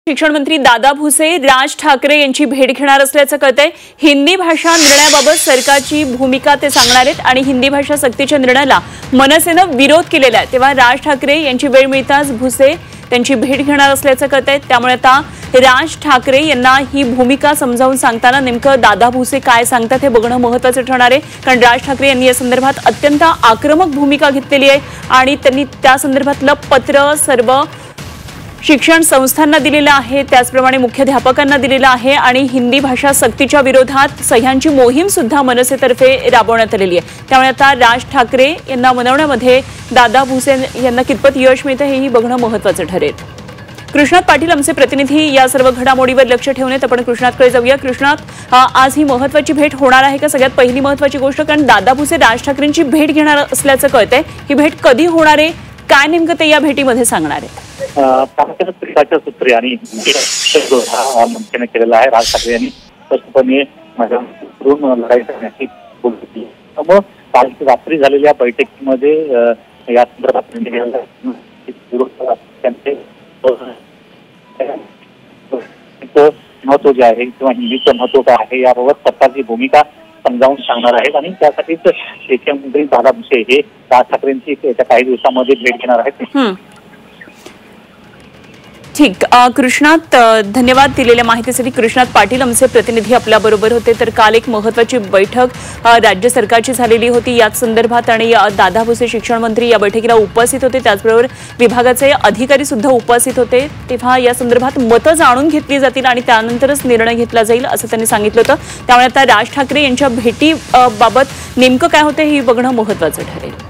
शिक्षण मंत्री दादा भुसे राज ठाकरे यांची भेट घेणार असल्याचं कळतंय। हिंदी भाषा निर्णयाबाबत सरकारची भूमिका ते सांगणार आहेत आणि हिंदी भाषा सक्तीच्या निर्णयाला मनसेनं विरोध केलेला आहे। तेव्हा राज ठाकरे यांची वेळ मिळताच भुसे त्यांची भेट घेणार असल्याचं कळतंय। त्यामुळे आता राज ठाकरे यांना ही भूमिका समजावून सांगताना नेमकं दादा भुसे काय सांगतात हे बघणं महत्त्वाचं ठरणार आहे, कारण राज ठाकरे यांनी या संदर्भात अत्यंत आक्रमक भूमिका घेतलेली आहे आणि त्यांनी त्या संदर्भातलं पत्र सर्व शिक्षण संस्थांना दिलेला आहे, त्याचप्रमाणे मुख्याध्यापकांना दिलेला आहे आणि हिंदी भाषा सक्तीच्या विरोधात सह्यांची मोहीम सुद्धा मनसेतर्फे राबवण्यात आलेली आहे। त्यामुळे आता राज ठाकरे यांना मनवण्यामध्ये दादा भुसे यांना कितपत यश मिळतं हेही बघणं महत्त्वाचं ठरेल। कृष्णात पाटील आमचे प्रतिनिधी या सर्व घडामोडीवर लक्ष ठेवून आहेत। आपण कृष्णातकडे जाऊया। कृष्णात, आज ही महत्त्वाची भेट होणार आहे का? सगळ्यात पहिली महत्त्वाची गोष्ट, कारण दादा भुसे राज ठाकरेंची भेट घेणार असल्याचं कळतंय, ही भेट कधी होणार आहे, काय नेमकं ते या भेटीमध्ये सांगणार आहे? सरकारच्या सूत्री आणि मनसेने केलेला आहे। राज ठाकरे यांनी स्पष्टपणे लढाई करण्याची बोलली। मग काल रात्री झालेल्या बैठकीमध्ये या संदर्भात महत्व जे आहे किंवा हिंदीचं महत्व काय आहे याबाबत सरकारची भूमिका समजावून सांगणार आहेत आणि त्यासाठीच शिक्षण मंत्री दादा भुसे हे राज ठाकरेंची येत्या काही दिवसांमध्ये भेट घेणार आहेत। ठीक, कृष्णात, धन्यवाद दिलेल्या माहितीसाठी। कृष्णात पाटील आमचे प्रतिनिधी आपल्या बरोबर होते। तर काल एक महत्त्वाची बैठक राज्य सरकारची झालेली होती याच संदर्भात आणि दादा भुसे शिक्षण मंत्री या बैठकीला उपस्थित होते, त्याचबरोबर विभागाचे अधिकारी सुद्धा उपस्थित होते। तेव्हा या संदर्भात मतं जाणून घेतली जातील आणि त्यानंतरच निर्णय घेतला जाईल असं त्यांनी सांगितलं होतं। त्यामुळे आता राज ठाकरे यांच्या भेटीबाबत नेमकं काय होतं हे बघणं महत्त्वाचं ठरेल।